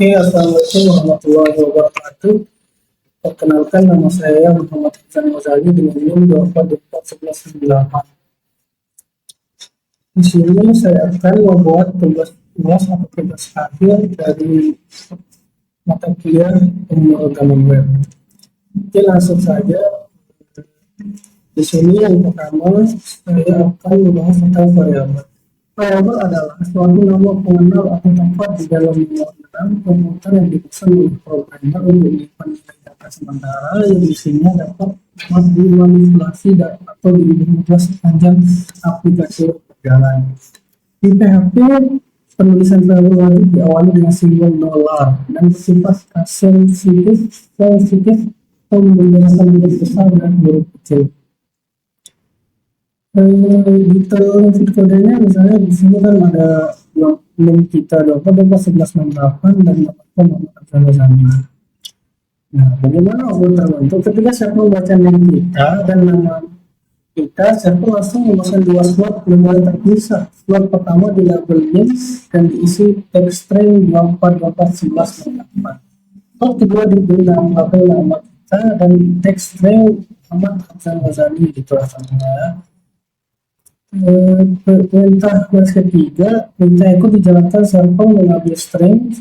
Oke, Assalamualaikum warahmatullahi wabarakatuh. Perkenalkan, nama saya Muhammad Hasan Ghazali dengan NIM 24241198. Di sini saya akan membuat tugas atau tugas akhir dari mata kuliah pemrograman web. Oke, langsung saja. Di sini yang pertama saya akan membahas tentang variabel. Variabel adalah suatu nama pengenal atau tempat di dalam program komputer yang dipesan oleh programmer untuk menyimpan data sementara yang isinya dapat dimanipulasi atau diubah sepanjang aplikasi berjalan. Di PHP, penulisan variabel wajib diawali dengan simbol $, dan bersifat sensitif atau menggunakan huruf besar dan huruf kecil. Detail kodenya misalnya di sini kan ada link kita 24.11.68 dan nama. Nah, bagaimana untuk terbentuk? Ketika saya membaca link kita dan nama kita, saya langsung memasang dua slot memori terpisah. Slot pertama di label link dan diisi teks string 24.11.68. Slot kedua diberi nama kita dan teks string Muhammad Hasan Ghazali gitu rasanya. Perintah baris ketiga, perintah ikut dijalankan server mengambil string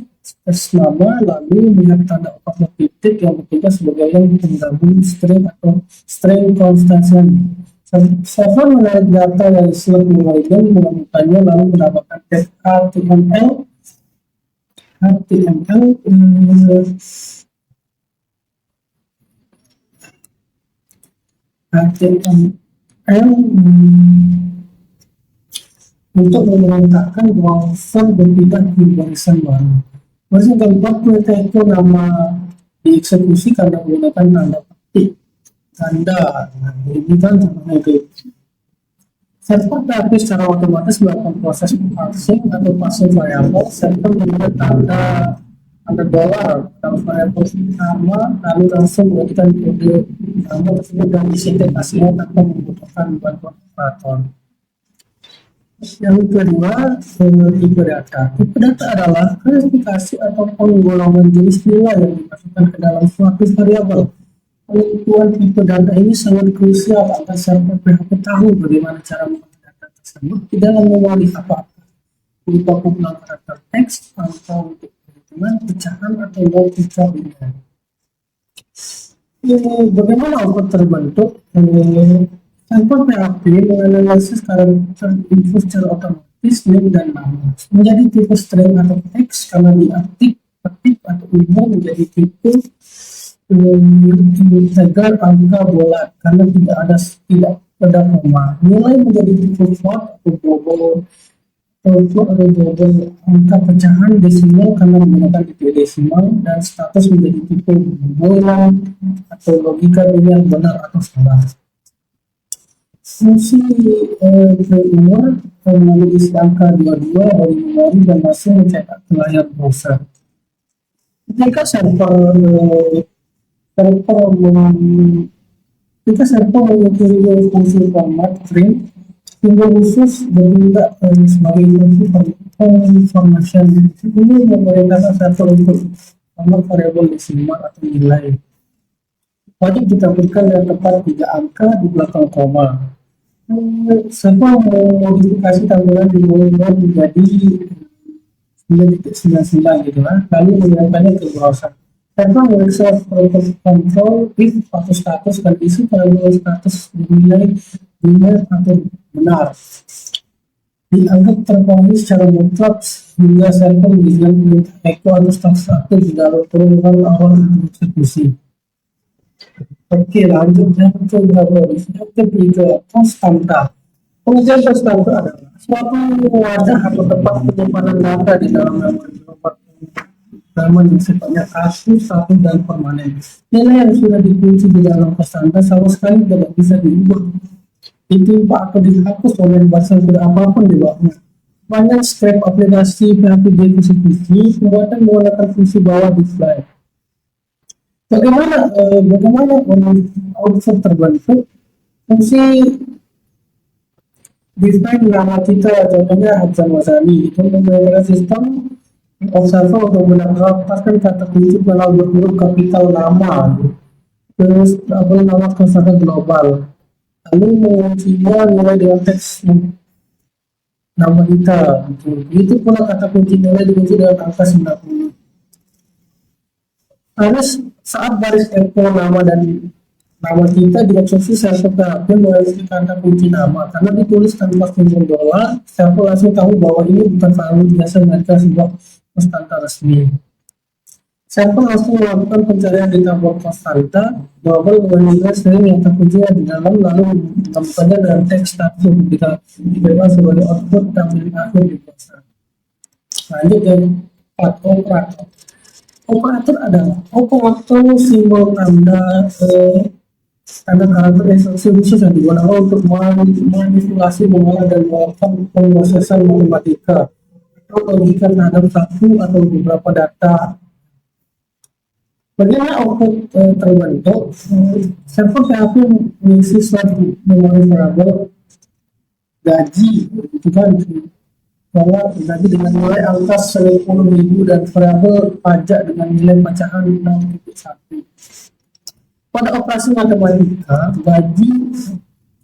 teks nama lalu melihat tanda opak titik yang bertugas sebagai yang penggabung string atau string constancy. Server menarik data dari slot memori link, menemukannya lalu menambahkan tag HTML untuk memerintahkan browser berpindah ke barisan baru. Barisan keempat, perintah itu nama dieksekusi karena menggunakan tanda petik. Nah, ini kan contohnya itu. Server PHP secara otomatis melakukan proses parsing atau parsing variabel. Server menggunakan tanda $, dalam variabel nama, lalu langsung memberikan kode nama tersebut dan disintegrasinya tanpa membutuhkan bantuan operator. Yang kedua, tipe data. Tipe data adalah klasifikasi ataupun golongan jenis nilai yang dimasukkan ke dalam suatu variabel. Penentuan tipe data ini sangat krusial agar server PHP tahu bagaimana cara mengolah data tersebut di dalam memori apakah berupa kumpulan karakter teks atau untuk perhitungan, pecahan atau logika boolean. Bagaimana output terbentuk? Server PHP menganalisis karakter info secara otomatis link dan nama menjadi tipe string atau teks karena diaktif ketik atau info menjadi tipe integer angka bulat karena tidak ada koma. Nilai menjadi tipe float atau global angka pecahan desimal karena menggunakan tipe desimal, dan status menjadi tipe boolean atau logika boolean benar atau salah. Fungsi umur mengambil isi angka 22 dari memori dan langsung mencetak ke layar browser. Ketika server mengikuti fungsi format print, simbol khusus bertindak sebagai information. Ini memerintahkan server untuk format variabel desimal atau nilai. Wajib ditampilkan dengan tepat 3 angka di belakang koma. Server memodifikasi tampilan di monitor menjadi 9.99 gitu lah, lalu mengirimkannya ke browser. Server memeriksa kontrol if atau status dan isi variabel status dinilai benar atau benar. Dianggap terpenuhi secara mutlak hingga server mengirimkan perintah echo atau status aktif di dalam perubahan awal eksekusi. Oke, lanjut yang ketiga, konstanta. Pengertian konstanta adalah suatu wadah atau tempat penyimpanan data di dalam memori yang sifatnya satu dan permanen. Nilai yang sudah dikunci di dalam konstanta sama sekali tidak bisa diubah, ditimpa atau dihapus oleh barisan kode apapun di bawahnya. Banyak script aplikasi PHP eksekusi pembuatan menggunakan fungsi bawah display. Bagaimana output terbentuk? Fungsi define nama kita, contohnya Hasan Ghazali, itu menggunakan sistem Observer untuk mendapatkan kata kunci melalui huruf kapital nama, terus nama kosakata global, lalu menguncinya mulai dengan teks nama kita, gitu. Itu pula kata kunci nilai dikunci dengan angka 90. Karena saat baris echo nama dan nama kita dieksekusi server PHP melalui kata kunci nama, karena ditulis tanpa simbol bola, server langsung tahu bahwa ini bukan variabel biasa melainkan sebuah konstanta resmi. Server langsung melakukan pencarian di tabel konstanta, double menilai string yang terkunci di dalam, lalu menemukannya dengan teks status kita diberikan sebagai output tampil akhir di konstanta. Lanjut ke operator. Operator adalah operator simbol tanda karakter instruksi khusus yang digunakan untuk manipulasi, mengolah dan melakukan pemrosesan matematika atau logika terhadap satu atau beberapa data. Bagaimana output terbentuk? Server PHP mengisi suatu memori variabel gaji, gitu kan? Bahwa gaji dengan nilai angka 10.000 dan variabel pajak dengan nilai pecahan 6.1. Pada operasi matematika, gaji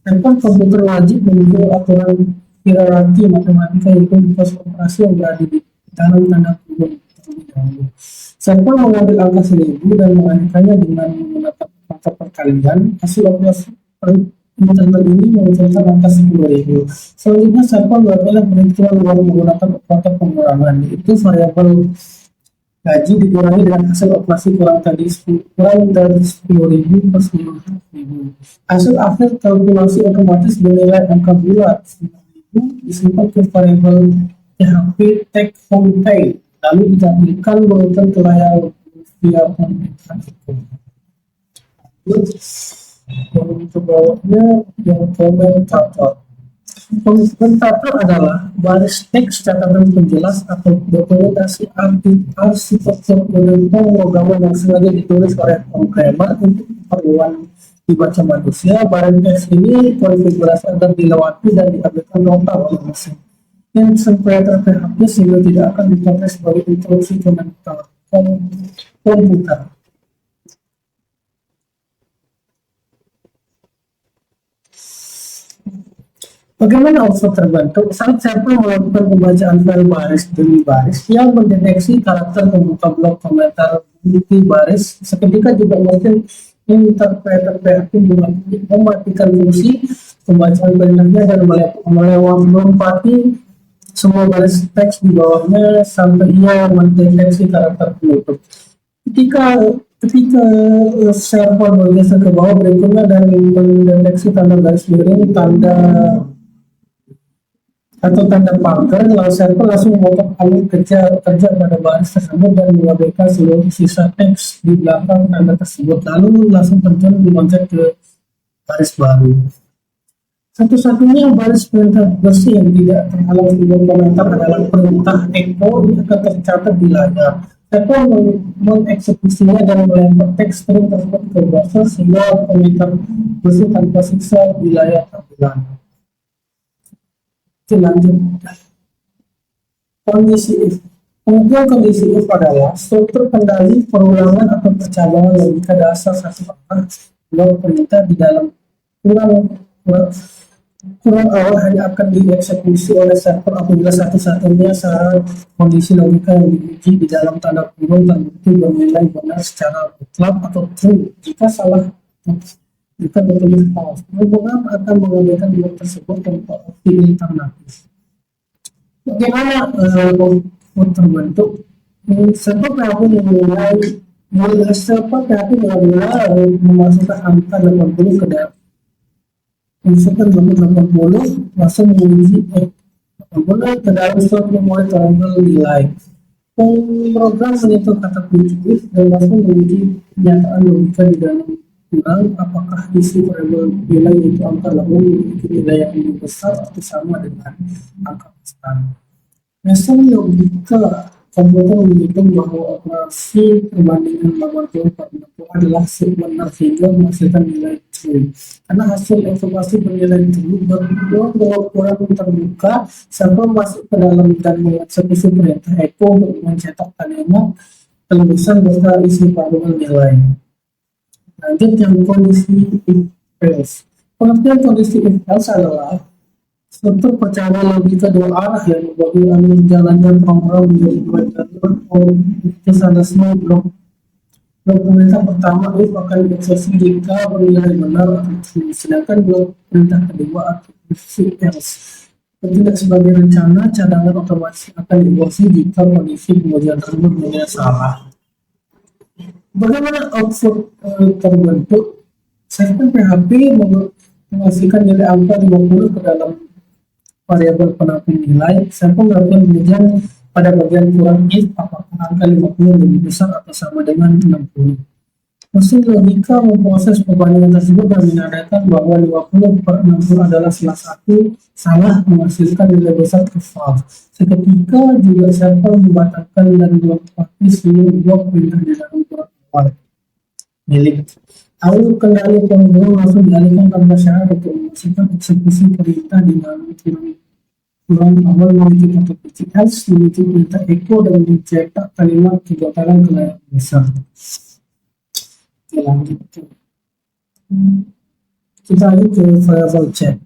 server komputer wajib menuju aturan hierarki matematika, yaitu proses operasi yang berada di dalam tanda kurung terlebih dahulu. Server mengambil angka 1000 dan mengalihkannya dengan menggunakan faktor perkalian. Hasil operasi internal ini menghasilkan angka 10.000. Selanjutnya server melakukan perhitungan dengan menggunakan operator pengurangan, yaitu variabel gaji dikurangi dengan hasil operasi kurang dari 10.000 per 10.000. Hasil akhir kalkulasi otomatis bernilai angka bulat 9.000 disimpan ke variabel PHP take home pay, lalu ditampilkan urutan ke layar via komunikasi. Untuk bawahnya yang komentator. Komentator adalah baris teks catatan penjelas atau dokumentasi arsitektur kode pemrograman yang sengaja ditulis oleh programmer untuk keperluan dibaca manusia. Baris teks ini konfigurasi agar dilewati dan diambilkan nota oleh mesin interpreter PHP sehingga tidak akan dipakai sebagai instruksi komputer. Bagaimana output terbentuk? Saat server melakukan pembacaan file baris demi baris yang mendeteksi karakter pembuka blok komentar multi baris, seketika juga mungkin interpreter PHP mematikan fungsi pembacaan perintahnya dan melewati semua baris teks di bawahnya sampai ia mendeteksi karakter penutup. Ketika server bergeser ke bawah berikutnya dan mendeteksi tanda garis miring, tanda atau tanda pagar, lalu server langsung memotong alur kerja pada baris tersebut dan mengabaikan seluruh sisa teks di belakang tanda tersebut, lalu langsung terjun meloncat ke baris baru. Satu-satunya baris perintah bersih yang tidak terhalang simbol komentar adalah perintah echo yang akan tercatat di layar. Server mengeksekusinya dan melempar teks string tersebut ke browser sehingga komentar bersih tanpa siksa di layar tampilan. Lanjut, kondisi if. Kemudian kondisi if adalah struktur kendali perulangan atau percabangan logika dasar satu arah blok perintah di dalam kurang awal hanya akan dieksekusi oleh server apabila satu-satunya syarat kondisi logika yang diuji di dalam tanda kurung terbukti bernilai benar secara mutlak atau true. Jika salah, jika bertulis false, program akan mengabaikan blok tersebut tanpa opsi alternatif. Bagaimana output terbentuk? Server PHP memasukkan angka 80 ke dalam masukkan 80 langsung menguji 80 ke dalam suatu memori variabel nilai. Program menyentuh kata kunci if dan langsung menguji kenyataan logika di dalam kurang apakah isi variabel nilai itu angka lalu memiliki nilai yang lebih besar atau sama dengan angka besar. Mesin logika komputer menghitung bahwa operasi perbandingan 80 per 60 adalah benar sehingga menghasilkan nilai string. Karena hasil evaluasi bernilai true berpeluang bahwa kurang terbuka server masuk ke dalam dan mengeksekusi perintah echo untuk mencetak kalimat penulisan beserta isi variabel nilai. Lanjut yang kondisi if else. Pengertian kondisi if else adalah struktur percaya logika dua arah yang membagi alur jalannya program menjadi dua jalur atau kesanasnya blok perintah pertama if akan dieksekusi jika bernilai benar atau true, sedangkan blok perintah kedua atau if else tidak sebagai rencana cadangan otomatis akan dieksekusi jika kondisi pengujian tersebut bernilai salah. Bagaimana output terbentuk? Segmen PHP menghasilkan nilai angka 50 ke dalam variabel penampung nilai. Sampel melakukan pengujian pada bagian kurang if apakah angka 50 lebih besar atau sama dengan 60. Mesin logika memproses perbandingan tersebut dan menandakan bahwa 50 per 60 adalah salah satu salah menghasilkan nilai besar ke valve. Seketika juga sampel membatalkan dan melewati seluruh blok perintah di dalam kurang awal milik. Alur kendali penghubung langsung dialihkan tanpa syarat untuk memastikan eksekusi perintah di dalam kurang awal memiliki kata kunci else, memiliki perintah echo dan mencetak kalimat kebakaran ke layar besar. Lanjut kita lanjut ke variable check.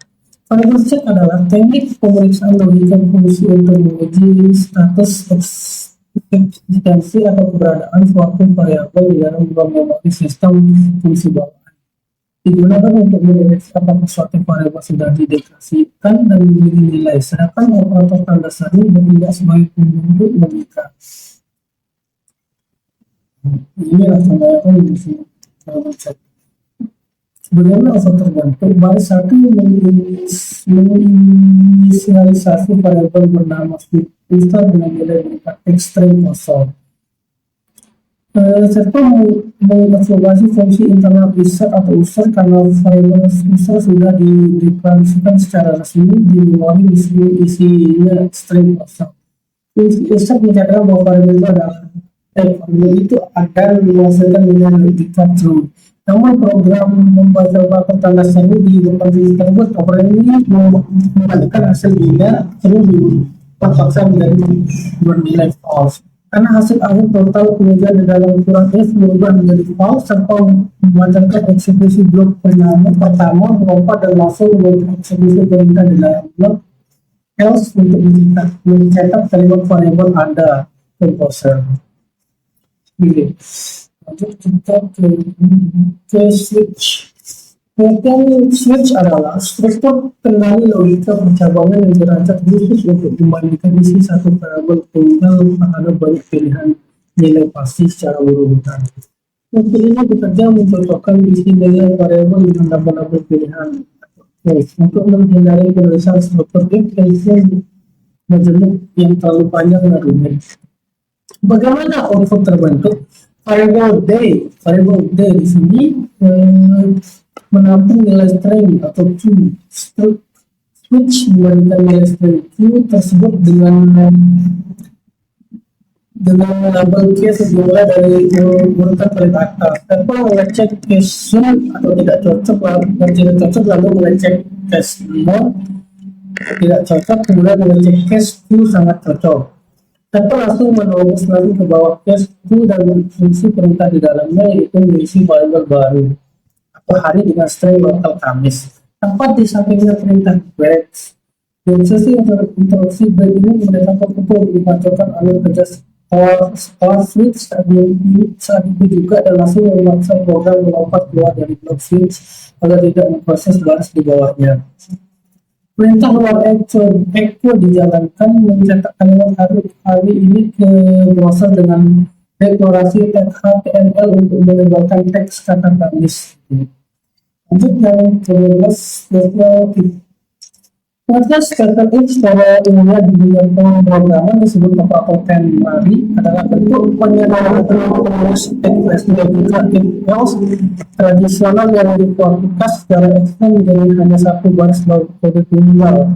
Variable check adalah teknik pemeriksaan logika fungsi untuk menguji status eksistensi atau keberadaan suatu variabel di dalam memori sistem fungsi bawaan. Digunakan untuk mendeteksi apakah suatu variabel sudah dideklarasikan dan memiliki nilai, sedangkan operator tanda seru bertindak sebagai pembentuk logika. Inilah gambaran di sini. Bagaimana output terbentuk? Baris satu menginisialisasi variabel bernama start dengan nilai berupa string kosong. Serta mengevaluasi fungsi internal user atau user karena variabel user sudah dideklarasikan secara resmi di memori isinya string kosong. Fungsi user mencatatkan bahwa variabel itu adalah variabel itu akan menghasilkan nilai logika true. Namun program membaca tanda seru di depan fungsi tersebut program ini mengembalikan hasil nilai true dipaksa menjadi bernilai false. Karena hasil akhir total pengujian di dalam ukuran if berubah menjadi false serta membatalkan eksekusi blok pertama melompat dan langsung mengeksekusi perintah di dalam blok else untuk mencetak kalimat variabel Anda komposer. Oke. Lanjut kita ke switch. Pengertian switch adalah struktur kendali logika percabangan yang dirancang khusus untuk membandingkan isi satu variabel tunggal terhadap banyak pilihan nilai pasti secara urutan. Pengertian ini bekerja mencocokkan isi nilai variabel dengan double pilihan untuk menghindari penulisan struktur if majemuk yang terlalu panjang dan rumit. Bagaimana output terbentuk? Variable day di sini menampung nilai string atau Q. Switch membandingkan nilai string Q tersebut dengan label case dimulai dari urutan paling atas. Tanpa mengecek case atau tidak cocok dan tidak cocok lalu mengecek case more tidak cocok kemudian mengecek case Q sangat cocok. Tanpa langsung menerobos lagi ke bawah case Q dan fungsi perintah di dalamnya yaitu mengisi variabel baru atau hari dengan string local Kamis. Tempat di sampingnya perintah breaks. Dan sesi interupsi break ini mendatangkan untuk dibacakan alur kerja setelah switch saat itu juga dan langsung memaksa program melompat keluar dari blok switch agar tidak memproses baris di bawahnya. Perintah luar echo dijalankan mencetak kalimat hari ini ke browser dengan deklarasi HTML untuk menyebarkan teks kata Kamis. Lanjut yang ke-12 pengertian scatter if secara umumnya di dunia pemrograman disebut operator ternary adalah bentuk penyerangan penulis teks logika if else tradisional yang dikualifikasi secara ekstern menjadi hanya satu baris kode tunggal.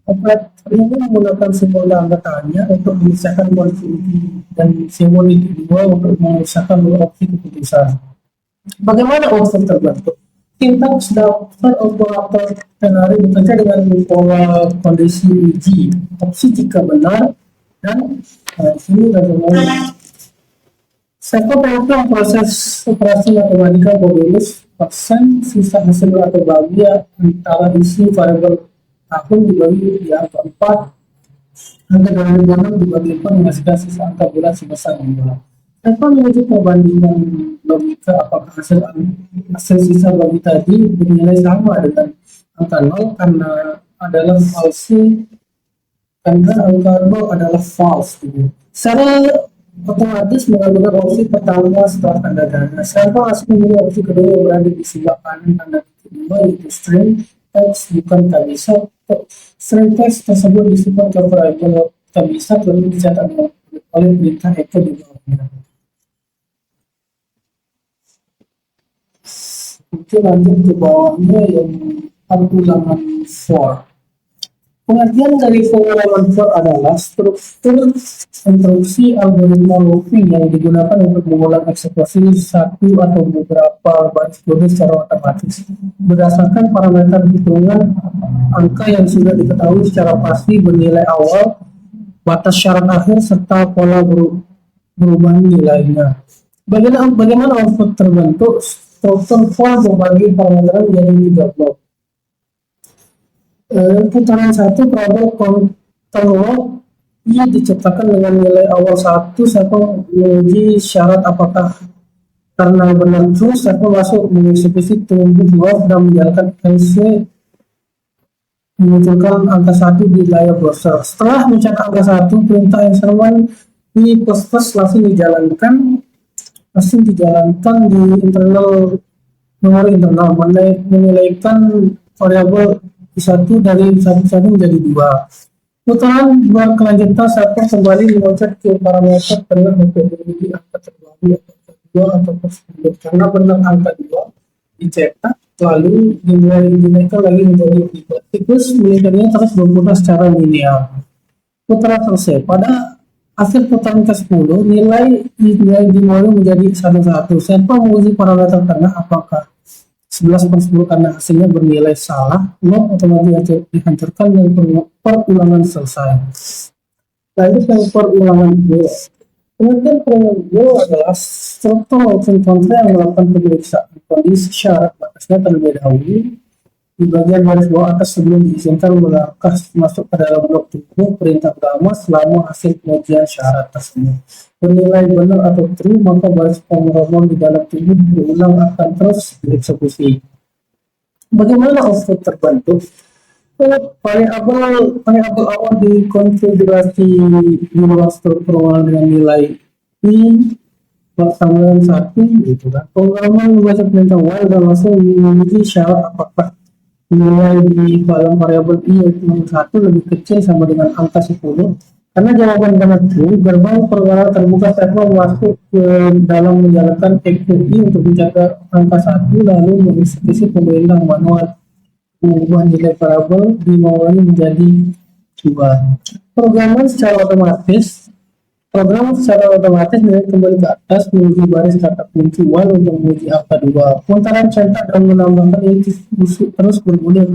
Operator ini menggunakan simbol tanda tanya untuk memisahkan kondisi dan simbol kedua untuk memisahkan dua opsi keputusan. Bagaimana output terbentuk? Sintaks daftar operator ternary bekerja dengan pola kondisi uji. Opsi jika benar dan di sini bagaimana Seko peluang proses operasi matematika modulus persen sisa hasil atau bagi antara isi variabel tahun dibagi di angka 4 angka dari bulan dibagi 4 menghasilkan sisa angka bulan sebesar 2. Tanpa menguji perbandingan logika apakah hasil sisa bagi tadi bernilai sama dengan angka 0 karena adalah falsi karena angka 0 adalah false gitu. Secara otomatis mengambil opsi pertama setelah tanda ganda. Siapa harus memilih opsi kedua yang berada di sebelah kanan tanda kedua yaitu string text bukan tak bisa. String text tersebut disimpan ke variabel tak bisa lalu dicatat oleh perintah echo di bawahnya. Oke, lanjut ke bawahnya yang ulangan for. Pengertian dari pengalaman for adalah struktur instruksi algoritma looping yang digunakan untuk mengulang eksekusi satu atau beberapa baris kode secara otomatis berdasarkan parameter hitungan angka yang sudah diketahui secara pasti bernilai awal, batas syarat akhir, serta pola perubahan nilainya. Bagaimana output terbentuk? Struktur for membagi parameter menjadi 3 blok. Putaran 1 variabel counter ia diciptakan dengan nilai awal 1 sampai menguji syarat apakah karena benar true sampai masuk mengeksekusi tunggu 2 dan menjalankan else memunculkan angka 1 di layar browser. Setelah mencetak angka 1, perintah answer1 di plus langsung dijalankan di internal memori internal menilaikan variabel satu dari satu menjadi 2. Putaran berkelanjutan server kembali meloncat ke parameter tengah untuk memiliki angka terbaru atau atau tersebut karena benar angka 2 dicetak lalu dinaikkan lagi menjadi 3. Siklus militernya terus berputar secara linear. Putaran selesai. Pada akhir putaran ke-10 nilai dimulai menjadi 1 server menguji parameter tengah apakah 11/10 karena hasilnya bernilai salah, not otomatis dihancurkan dan perulangan selesai. Lanjut yang perulangan 2. Pengertian perulangan 2 adalah struktur looping counter yang melakukan pemeriksaan kondisi syarat batasnya terlebih dahulu di bagian baris bawah atas sebelum diizinkan melangkah masuk ke dalam blok tunggu perintah pertama selama hasil pengujian syarat tersebut bernilai benar atau true, maka baris pengumuman di dalam tunggu berulang akan terus dieksekusi. Bagaimana output terbentuk? Variabel awal dikonfigurasi di luar struktur dengan nilai i sama 1 gitu kan. Pengumuman membaca perintah while dan langsung menguji syarat apakah nilai di dalam variabel i yaitu 1 lebih kecil sama dengan angka 10. Karena jawaban benar true, gerbang perwira terbuka server masuk ke dalam menjalankan echo i untuk menjaga angka 1 lalu mengeksekusi pemerintah manual mengubah nilai variabel dimulai menjadi 2. Program secara otomatis nilai kembali ke atas menguji baris kata kunci while untuk menguji angka 2. Putaran cetak dan menambahkan ini terus bergulir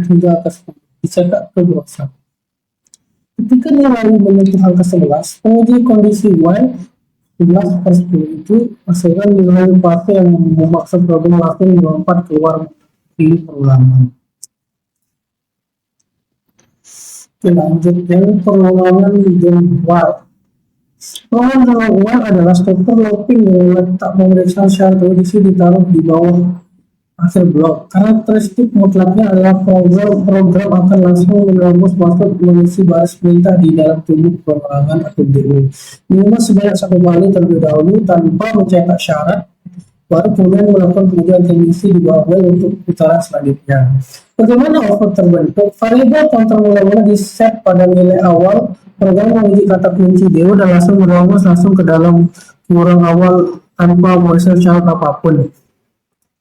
hingga ke 10 dicetak ke browser. Ketika nilai menyentuh angka 11, penguji kondisi while 11/10 itu menghasilkan nilai partai yang memaksa program langsung melompat keluar dari perulangan. Lanjut yang perulangan dan while. Perulangan while adalah struktur looping yang letak pemeriksaan syarat kondisi ditaruh di bawah akhir blok. Karakteristik mutlaknya adalah program akan langsung menerobos masuk mengisi baris perintah di dalam tubuh perulangan atau DU. Minimal sebanyak 1 kali terlebih dahulu tanpa mencetak syarat, baru kemudian melakukan pengujian kondisi di bawah while untuk putaran selanjutnya. Bagaimana output terbentuk? Variabel counter mula-mula di set pada nilai awal, program menguji kata kunci DU dan langsung menerobos langsung ke dalam kurang awal tanpa menghasilkan syarat apapun.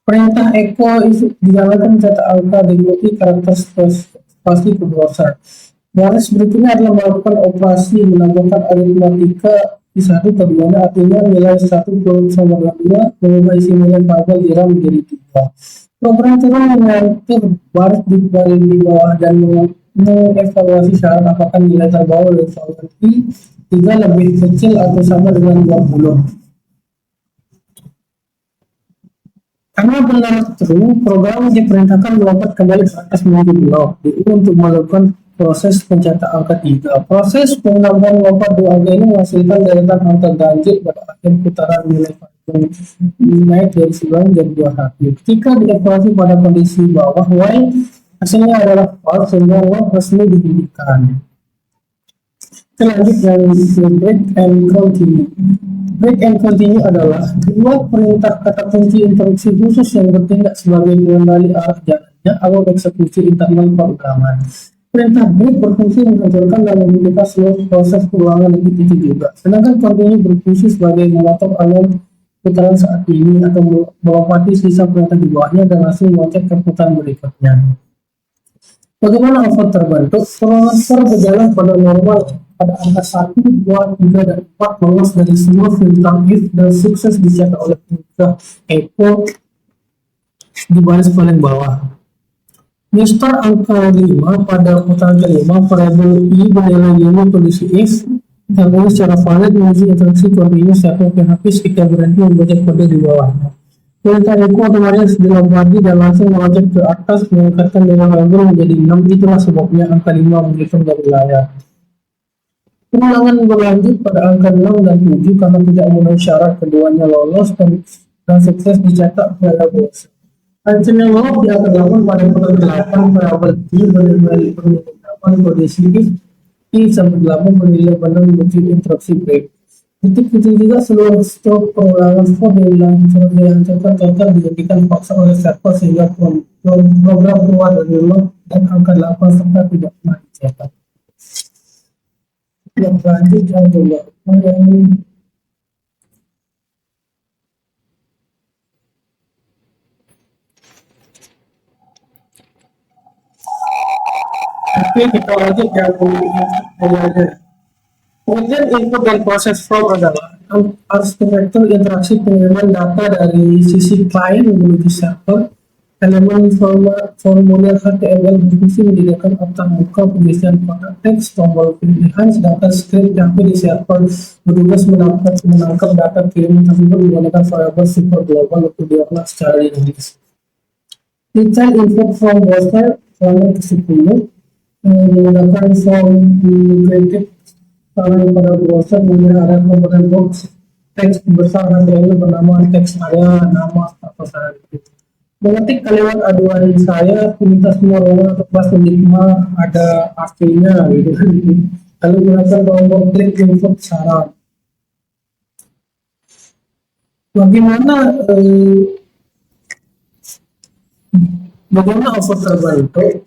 Perintah echo dijalankan mencetak angka diikuti karakter spasi ke browser. Baris berikutnya adalah melakukan operasi menambahkan aritmatika di satu keduanya, artinya nilai 1 sama dengan 2 mengubah isi nilai variabel di RAM menjadi 3. Program turun mengatur baris di bawah dan mengevaluasi syarat apakah nilai terbawa dari soal I 3 lebih kecil atau sama dengan 20. Karena benar true, program diperintahkan melompat kembali ke atas menuju blok DU untuk melakukan proses pencetak angka 3. Proses penambahan lompat dua angka ini menghasilkan deretan angka ganjil pada akhir putaran nilai naik dari 9 jadi 21. Ketika dievaluasi pada kondisi bawah Y, hasilnya adalah false sehingga Y resmi dihentikan. Kita lanjut yang break and continue. Break and continue adalah dua perintah kata kunci instruksi khusus yang bertindak sebagai pengendali arah jalannya atau eksekusi internal pemrograman. Perintah break berfungsi menghancurkan dan menghentikan seluruh proses ulangan lebih tinggi juga. Sedangkan continue berfungsi sebagai memotong alur putaran saat ini atau melompati sisa perintah di bawahnya dan langsung meloncat ke putaran berikutnya. Bagaimana output terbentuk? Proses berjalan pada normal pada angka 1, 2, 3, dan 4 lolos dari semua filter if dan sukses dicetak oleh filter echo di baris paling bawah. Mister angka 5 pada putaran kelima, variabel I bernilai 5 kondisi if dan ini secara valid menguji interaksi continue setelah PHP ketika berhenti membaca kode di bawahnya. Perintah echo otomatis dilompat dan langsung meloncat ke atas mengangkatkan nilai variabel menjadi 6. Itulah sebabnya angka 5 menghitung dari layar. Pengulangan berlanjut pada angka 6 dan 7 karena tidak memenuhi syarat keduanya lolos dan sukses dicetak variabel. Hasilnya lolos di angka 8 pada putaran 8 variabel I bernilai 8 kondisi if I sampai 8 bernilai benar menuju instruksi break. Titik itu juga seluruh stroke pengulangan for dihancurkan total dijadikan paksa oleh server sehingga program keluar dari log dan angka 8 serta tidak pernah dicetak. Yang lanjut yang coba Oke, kita lanjut yang belajar. Kemudian input dan proses flow adalah arsitektur interaksi pengiriman data dari sisi klien menuju server. Elemen formulir HTML berfungsi menyediakan otak muka pengisian kotak teks, tombol pilihan, sedangkan script PHP di server bertugas menangkap data kiriman tersebut menggunakan variabel super global untuk diolah secara dinamis. Detail input from browser selama ke-10 menggunakan form kreatif pada browser mengenai komponen box teks besar HTML bernama teks area nama atau saran itu. Mengetik kalimat aduan saya, minta semua ruangan atau kelas penikmat ada artinya gitu. Lalu gunakan tombol klik input saran. Bagaimana output terbentuk?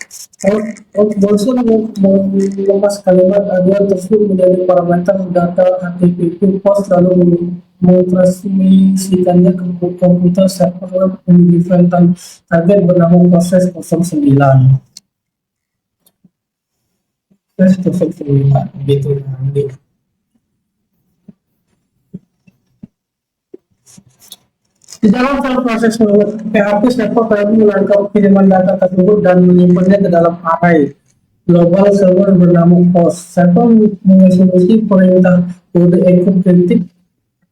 Browser mengemas kalimat aduan tersebut menjadi parameter data HTTP post lalu mentransmisikannya ke komputer server menuju target bernama proses 09. Gitu nanti. Di dalam file proses PHP server menangkap kiriman data tersebut dan menyimpannya ke dalam array global server bernama host. Server mengeksekusi perintah kode echo kritik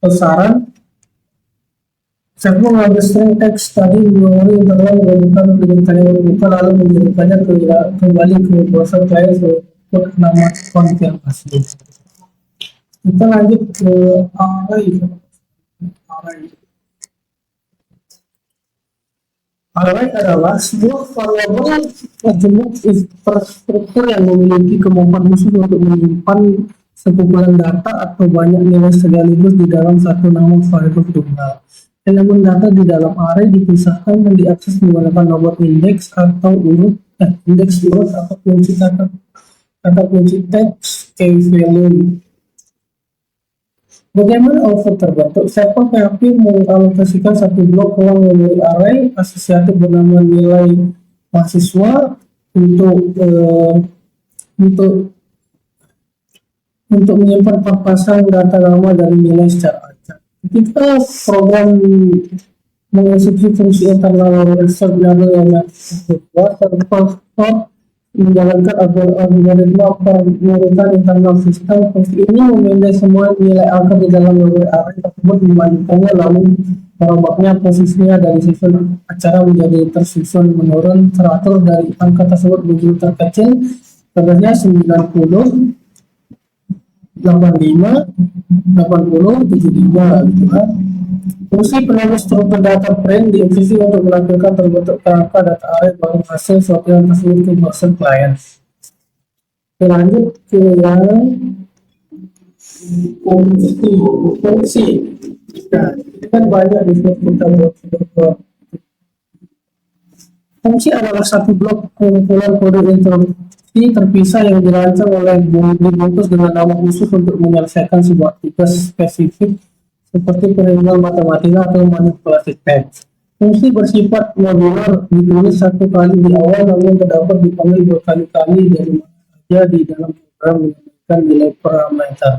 saran. Server mengambil string teks tadi memori internal menghubungkan dengan kalimat buka lalu mengirimkannya kembali ke browser client untuk nama konfirmasi. Kita lanjut ke array. Array adalah sebuah variabel jumlah infrastruktur yang memiliki kemampuan khusus untuk menyimpan sekumpulan data atau banyak nilai sekaligus di dalam satu nama variabel tunggal. Elemen data di dalam array dipisahkan dan diakses menggunakan nomor indeks atau indeks urut atau kunci kata kunci teks key value. Bagaimana output terbentuk? Server PHP mengalokasikan satu blok ruang memori array asosiatif bernama nilai mahasiswa untuk menyimpan papasan data nama dari nilai secara acak. Ketika program mengeksekusi fungsi internal eksternal yang kedua, server menjalankan algoritma pengurutan internal sistem. Fungsi ini memindai semua nilai angka di dalam memory array tersebut, membandingkannya lalu merubahnya posisinya dari susun acara menjadi tersusun menurun teratur dari angka tersebut menjadi terkecil. Contohnya 90, 85, 80, 75 gitu kan. Fungsi penulis struktur data frame dievisi untuk menampilkan terbentuk kerangka data array baru hasil sortiran tersebut ke browser client. Lanjut ke yang fungsi. Nah, ini kan banyak di sini kita buat. Fungsi adalah satu blok kumpulan kode instruksi terpisah yang dirancang oleh dibungkus dengan nama khusus untuk menyelesaikan sebuah tugas spesifik seperti perhitungan matematika atau manipulasi teks. Fungsi bersifat modular, ditulis satu kali di awal namun terdapat dipanggil berkali-kali dari mana saja di dalam program menggunakan nilai parameter.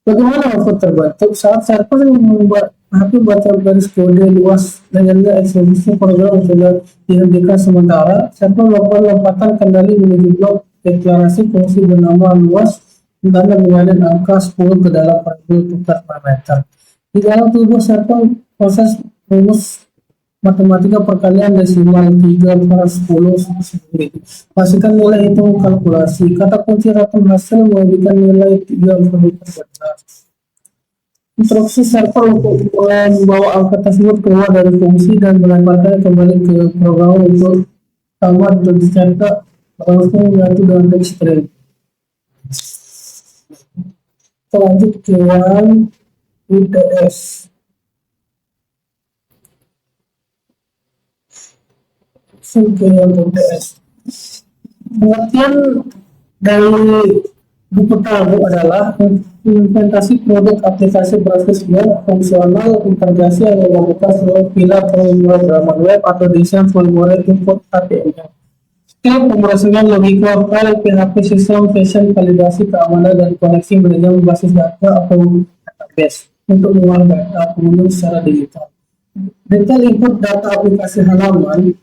Bagaimana output terbentuk? Saat server membuat baca garis kode luas dengan eksekusi program sudah dihentikan sementara, server melakukan lompatan kendali menuju blok deklarasi fungsi bernama luas dan mengalirkan angka 10 ke dalam variabel tukar parameter. Di dalam tubuh server proses rumus matematika perkalian desimal 3 per 10 seperti itu. Pastikan nilai hitung kalkulasi. Kata kunci rata hasil memberikan nilai 3 per 14. Instruksi server untuk membawa angka tersebut keluar dari fungsi dan melemparkannya kembali ke program untuk tambah untuk dicetak langsung menyatu dengan teks string. Lanjut ke yang UTS. Ke yang UTS. Pengertian dari buku tahu adalah implementasi produk aplikasi berbasis web fungsional integrasi yang membuka seluruh pilar pemrograman web atau desain volume input HTML. Skill pemrosesan logika file PHP sistem fashion validasi keamanan dan koneksi manajemen basis data atau database untuk mengolah data pengunjung secara digital. Detail input data aplikasi halaman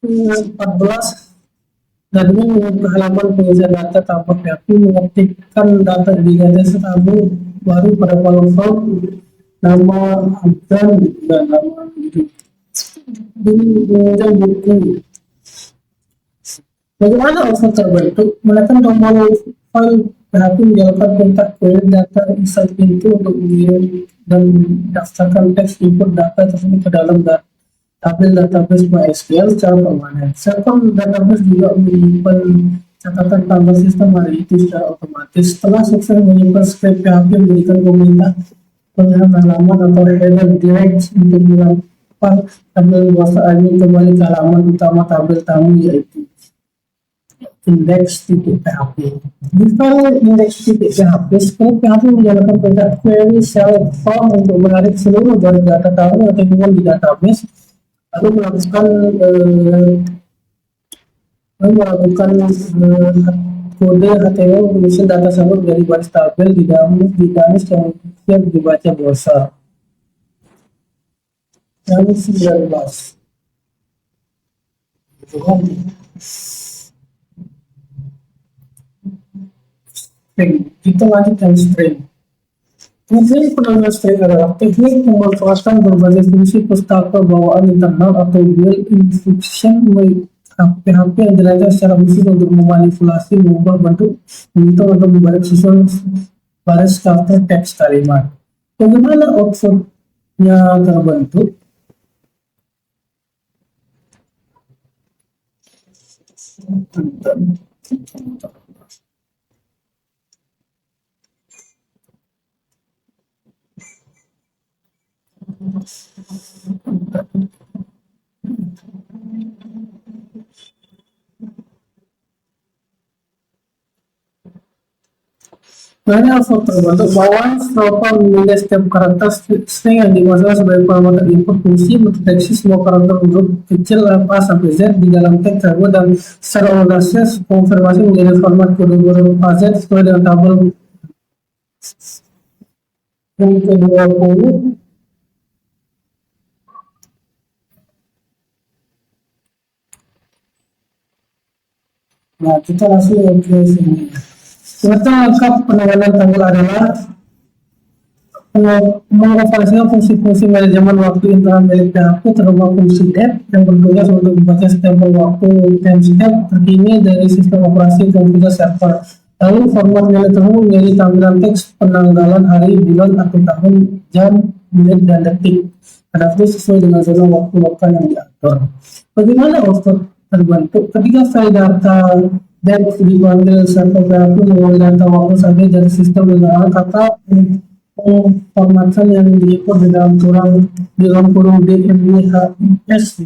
14 dan mengunggah halaman pengisian data tanpa PHP mengetikkan data di database tamu baru pada kolom form nama dan nama gitu. Ini mengunggah buku. Bagaimana output terbentuk? Menekan tombol file PHP menjalankan perintah query data insert into untuk mengirim dan daftarkan teks input data tersebut ke dalam tabel database MySQL secara permanen. Server database juga menyimpan catatan tambah sistem hari itu secara otomatis. Setelah sukses menyimpan script PHP memberikan pemilihan halaman atau header direct untuk melempar tabel bahasa admin kembali ke halaman utama tabel tamu yaitu index.php. Di file index.php, script PHP menjalankan perintah query select form untuk menarik seluruh dari data tamu yang terhubung di database, lalu melakukan kode HTML untuk mesin data tersebut dari baris tabel di dinamis yang siap dibaca browser. Yang 19. Kita lanjut yang string. Teknik penanganan string adalah teknik memanfaatkan berbagai fungsi pustaka bawaan internal atau built-in function PHP yang dirancang secara khusus untuk memanipulasi, mengubah bentuk, menghitung atau membalik susunan baris kata teks kalimat. Bagaimana outputnya terbentuk? Dari output terbentuk bawaan serupa menilai setiap karakter string yang dimasukkan sebagai parameter input fungsi mendeteksi semua karakter huruf kecil A sampai Z di dalam teks tersebut dan secara organisasi konfirmasi menjadi format kode huruf AZ sesuai dengan tabel yang ke-20. Nah, kita langsung ke sini. Data lengkap penanganan tanggal adalah mengoperasikan fungsi-fungsi manajemen waktu internal milik PHP terutama fungsi dep yang bertugas untuk membaca stempel waktu timestamp terkini dari sistem operasi komputer server. Lalu format nilai tersebut menjadi tampilan teks penanggalan hari, bulan, atau tahun, jam, menit, dan detik. Adaptif sesuai dengan zona waktu lokal yang diatur. Bagaimana output terbentuk? Ketika file data dep dipanggil server PHP mengambil data waktu saja dari sistem dengan kata formatan yang diimport di dalam kurung DMIHIS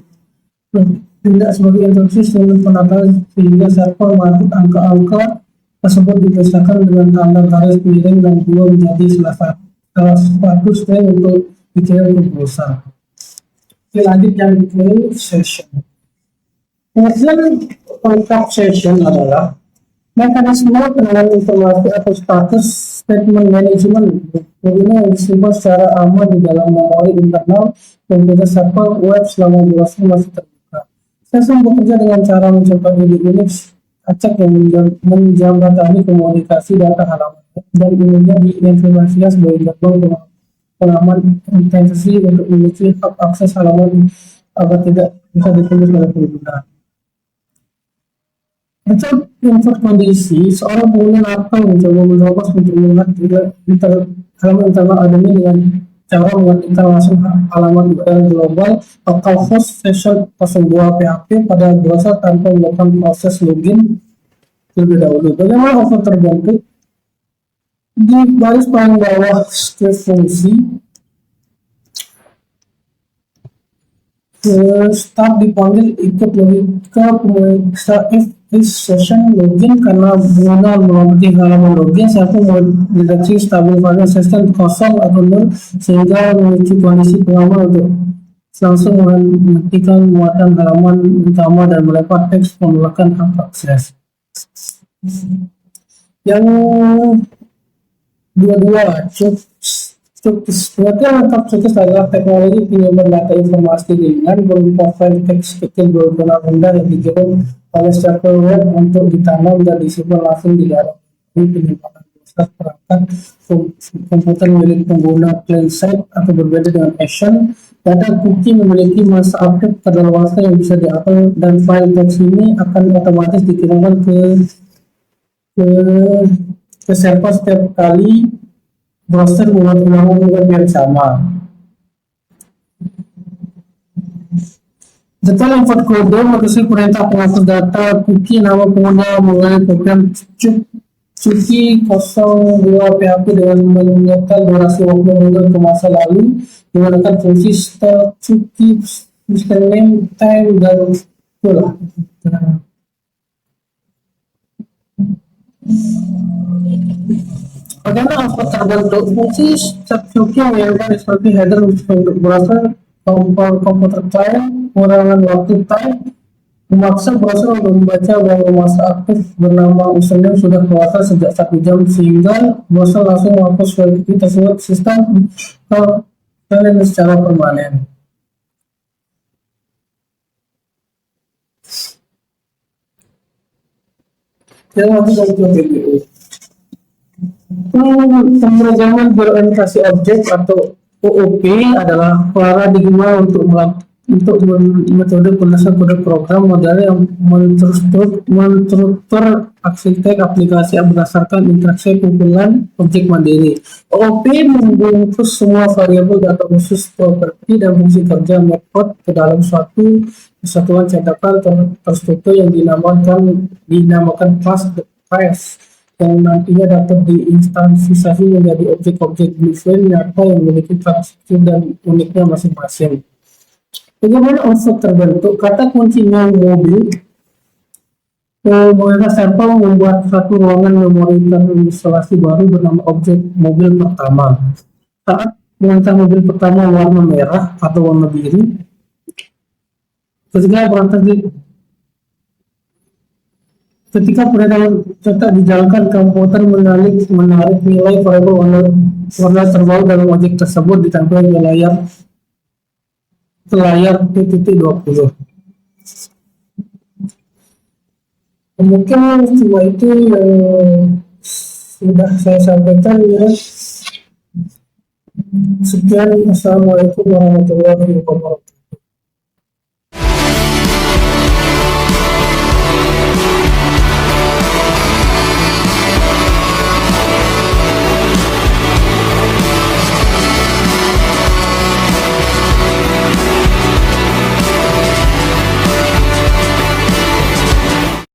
tidak sebagai instruksi dengan penataan sehingga server market angka-angka tersebut dipisahkan dengan tanda garis miring dan dua menjadi salah satu string untuk dikirim ke browser. Oke, lanjut yang ke session. Pengertian lengkap session adalah mekanisme penanganan informasi atau status statement management yang disimpan secara aman di dalam memori internal komputer server web selama durasi masih terbuka. Session bekerja dengan cara mencoba di Unix acak yang menjembatani komunikasi data halaman dan umumnya diinformasikan sebagai gerbang pengaman intensi untuk memiliki hak akses halaman agar tidak bisa ditulis oleh pengguna. Untuk input kondisi, seorang pengguna laptop mencoba menerobos untuk melihat halaman internal admin dengan cara mengetikkan langsung halaman URL global localhost session 02 PHP pada browser tanpa melakukan proses login terlebih dahulu. Bagaimana output terbentuk? Di baris paling bawah script fungsi start dipanggil ikut logika pemeriksa if this session login karena pengguna melewati halaman login satu mendeteksi stabil file system kosong atau nol sehingga memiliki kondisi pengaman untuk langsung menghentikan muatan halaman utama dan melempar teks penolakan hak akses. Yang dua-dua pengertian lengkap CUKIS adalah teknologi penyebar data informasi ringan berupa file teks kecil berukuran rendah yang dikirim oleh server web untuk ditanam dan disimpan langsung di dalam penyimpanan pusat perangkat komputer milik pengguna client side atau berbeda dengan Action. Data cookie memiliki masa update kadaluarsa yang bisa diatur dan file teks ini akan otomatis dikirimkan ke server setiap kali browser mengulang web yang sama. Detail input kode berisi perintah penghapus data cookie nama pengguna mengenai program cookie 02 PHP dengan menyetel durasi waktu mundur ke masa lalu menggunakan fungsi start cookie username time dan itulah. Bagaimana output terbentuk? Fungsi cookie mengirimkan seperti header untuk browser komputer client, pengurangan waktu time, memaksa browser untuk membaca bahwa masa aktif bernama username sudah keluar sejak 1 jam sehingga browser langsung menghapus file cookie tersebut sistem kalian secara permanen. Yang waktu CPU. Pemrograman berorientasi objek atau OOP adalah paradigma untuk metode penulisan kode program model yang menstruktur arsitek aplikasi berdasarkan interaksi kumpulan objek mandiri. OOP membungkus semua variabel data khusus properti dan fungsi kerja method ke dalam suatu kesatuan cetakan terstruktur yang dinamakan class yang nantinya dapat diinstansiasi menjadi objek-objek blueprint nyata yang memiliki karakteristik dan uniknya masing-masing. Bagaimana output terbentuk? Kata kuncinya mobil. Pemerintah sampel membuat satu ruangan memori terinstalasi baru bernama objek mobil pertama. Saat pemerintah mobil pertama warna merah atau warna biru, ketika perintah cetak dijalankan, komputer menarik nilai variabel warna terbaru dalam objek tersebut ditampilkan ke layar P20. Mungkin cuma itu yang sudah saya sampaikan ya. Sekian, assalamualaikum warahmatullahi wabarakatuh.